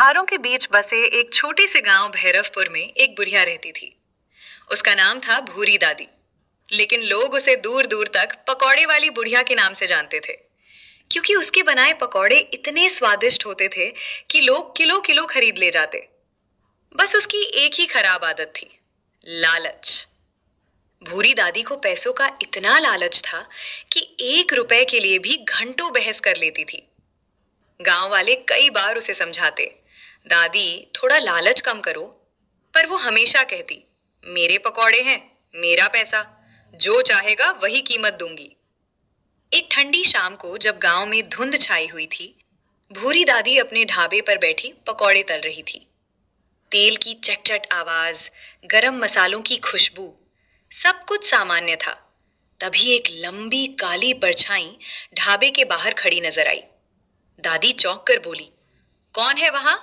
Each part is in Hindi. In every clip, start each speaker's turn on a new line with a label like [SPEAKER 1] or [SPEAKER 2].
[SPEAKER 1] पहाड़ों के बीच बसे एक छोटे से गांव भैरवपुर में एक बुढ़िया रहती थी। उसका नाम था भूरी दादी। लेकिन लोग उसे दूर दूर तक पकौड़े वाली बुढ़िया के नाम से जानते थे, क्योंकि उसके बनाए पकौड़े इतने स्वादिष्ट होते थे कि लोग किलो किलो खरीद ले जाते। बस उसकी एक ही खराब आदत थी, लालच। भूरी दादी को पैसों का इतना लालच था कि 1 रुपए के लिए भी घंटों बहस कर लेती थी। गांव वाले कई बार उसे समझाते, दादी थोड़ा लालच कम करो, पर वो हमेशा कहती, मेरे पकौड़े हैं, मेरा पैसा, जो चाहेगा वही कीमत दूंगी। एक ठंडी शाम को जब गांव में धुंध छाई हुई थी, भूरी दादी अपने ढाबे पर बैठी पकौड़े तल रही थी। तेल की चटचट आवाज, गरम मसालों की खुशबू, सब कुछ सामान्य था। तभी एक लंबी काली परछाई ढाबे के बाहर खड़ी नजर आई। दादी चौंक कर बोली, कौन है वहां?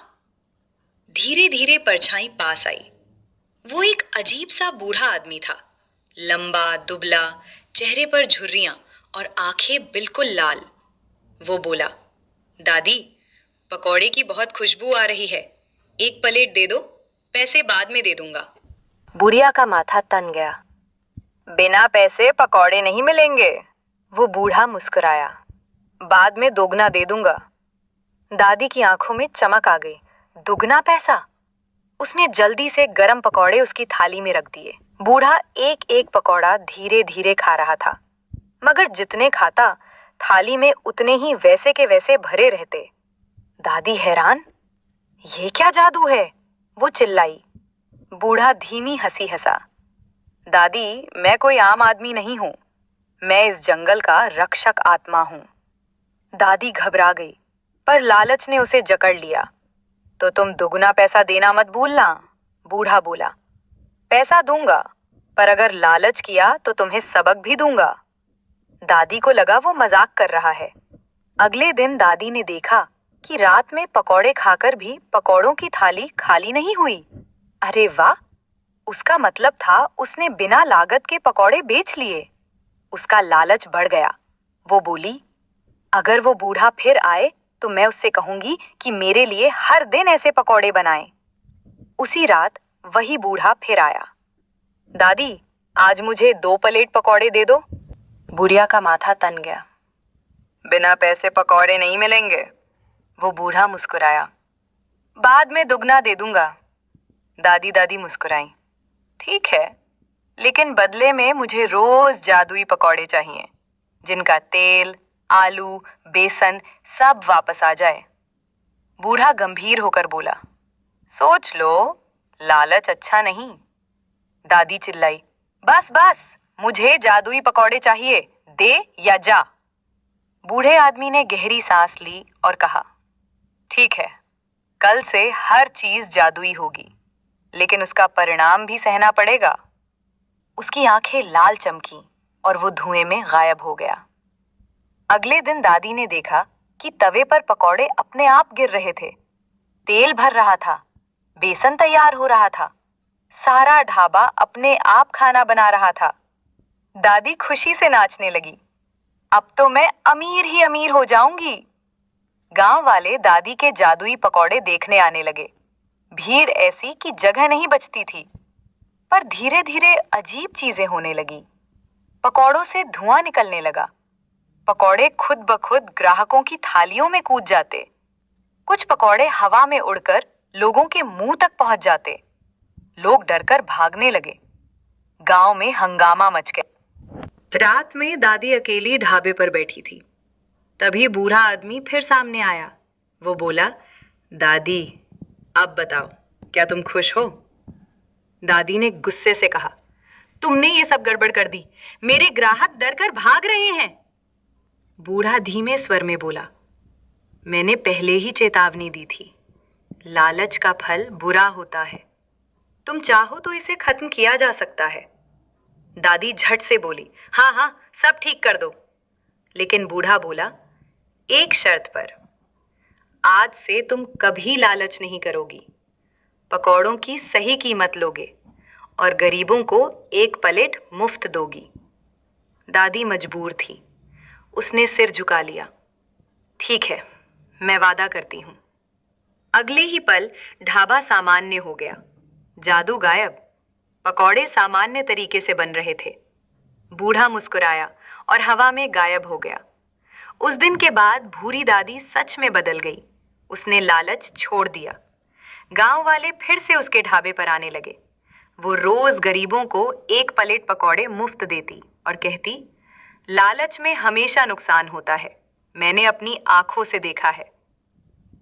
[SPEAKER 1] धीरे धीरे परछाई पास आई। वो एक अजीब सा बूढ़ा आदमी था, लंबा दुबला, चेहरे पर झुर्रियां और आंखें बिल्कुल लाल। वो बोला, दादी पकौड़े की बहुत खुशबू आ रही है, एक प्लेट दे दो, पैसे बाद में दे दूंगा।
[SPEAKER 2] बुढ़िया का माथा तन गया। बिना पैसे पकौड़े नहीं मिलेंगे। वो बूढ़ा मुस्कुराया, बाद में दोगुना दे दूंगा। दादी की आंखों में चमक आ गई। दुगना पैसा? उसने जल्दी से गरम पकौड़े उसकी थाली में रख दिए। बूढ़ा एक एक पकौड़ा धीरे धीरे खा रहा था, मगर जितने खाता थाली में उतने ही वैसे के वैसे भरे रहते। दादी हैरान, ये क्या जादू है? वो चिल्लाई। बूढ़ा धीमी हंसी हंसा। दादी, मैं कोई आम आदमी नहीं हूं, मैं इस जंगल का रक्षक आत्मा हूं। दादी घबरा गई, पर लालच ने उसे जकड़ लिया। तो तुम दुगना पैसा देना मत भूलना, बूढ़ा बोला। पैसा दूंगा, पर अगर लालच किया तो तुम्हें सबक भी दूंगा। दादी को लगा वो मजाक कर रहा है। अगले दिन दादी ने देखा कि रात में पकौड़े खाकर भी पकौड़ों की थाली खाली नहीं हुई। अरे वाह! उसका मतलब था उसने बिना लागत के पकौड़े बेच लिए। उसका लालच बढ़ गया। वो बोली, अगर वो बूढ़ा फिर आए तो मैं उससे कहूंगी कि मेरे लिए हर दिन ऐसे पकौड़े बनाए। उसी रात वही बूढ़ा फिर आया। दादी, आज मुझे 2 प्लेट पकौड़े दे दो। बुढ़िया का माथा तन गया। बिना पैसे पकौड़े नहीं मिलेंगे। वो बूढ़ा मुस्कुराया, बाद में दुगना दे दूंगा। दादी मुस्कुराई, ठीक है, लेकिन बदले में मुझे रोज जादुई पकौड़े चाहिए, जिनका तेल, आलू, बेसन सब वापस आ जाए। बूढ़ा गंभीर होकर बोला, सोच लो, लालच अच्छा नहीं। दादी चिल्लाई, बस बस, मुझे जादुई पकौड़े चाहिए, दे या जा। बूढ़े आदमी ने गहरी सांस ली और कहा, ठीक है, कल से हर चीज जादुई होगी, लेकिन उसका परिणाम भी सहना पड़ेगा। उसकी आंखें लाल चमकी और वो धुएं में गायब हो गया। अगले दिन दादी ने देखा कि तवे पर पकौड़े अपने आप गिर रहे थे। तेल भर रहा था, बेसन तैयार हो रहा था, सारा ढाबा अपने आप खाना बना रहा था। दादी खुशी से नाचने लगी, अब तो मैं अमीर ही अमीर हो जाऊंगी। गांव वाले दादी के जादुई पकौड़े देखने आने लगे। भीड़ ऐसी कि जगह नहीं बचती थी। पर धीरे धीरे अजीब चीजें होने लगी। पकौड़ों से धुआं निकलने लगा। पकौड़े खुद ब खुद ग्राहकों की थालियों में कूद जाते। कुछ पकौड़े हवा में उड़कर लोगों के मुंह तक पहुंच जाते। लोग डरकर भागने लगे। गांव में हंगामा मच गया। रात में दादी अकेली ढाबे पर बैठी थी। तभी बूढ़ा आदमी फिर सामने आया। वो बोला, दादी, अब बताओ, क्या तुम खुश हो? दादी ने गुस्से से कहा, तुमने ये सब गड़बड़ कर दी, मेरे ग्राहक डर कर भाग रहे हैं। बूढ़ा धीमे स्वर में बोला, मैंने पहले ही चेतावनी दी थी, लालच का फल बुरा होता है, तुम चाहो तो इसे खत्म किया जा सकता है। दादी झट से बोली, हाँ हाँ, सब ठीक कर दो। लेकिन बूढ़ा बोला, एक शर्त पर, आज से तुम कभी लालच नहीं करोगी, पकौड़ों की सही कीमत लोगे और गरीबों को 1 प्लेट मुफ्त दोगी। दादी मजबूर थी। उसने सिर झुका लिया। ठीक है, मैं वादा करती हूं। अगले ही पल ढाबा सामान्य हो गया। जादू गायब। पकौड़े सामान्य तरीके से बन रहे थे। बूढ़ा मुस्कुराया और हवा में गायब हो गया। उस दिन के बाद भूरी दादी सच में बदल गई। उसने लालच छोड़ दिया। गांव वाले फिर से उसके ढाबे पर आने लगे। वो रोज गरीबों को एक प्लेट पकौड़े मुफ्त देती और कहती, लालच में हमेशा नुकसान होता है, मैंने अपनी आंखों से देखा है।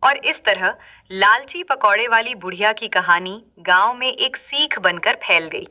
[SPEAKER 2] और इस तरह लालची पकौड़े वाली बुढ़िया की कहानी गांव में एक सीख बनकर फैल गई।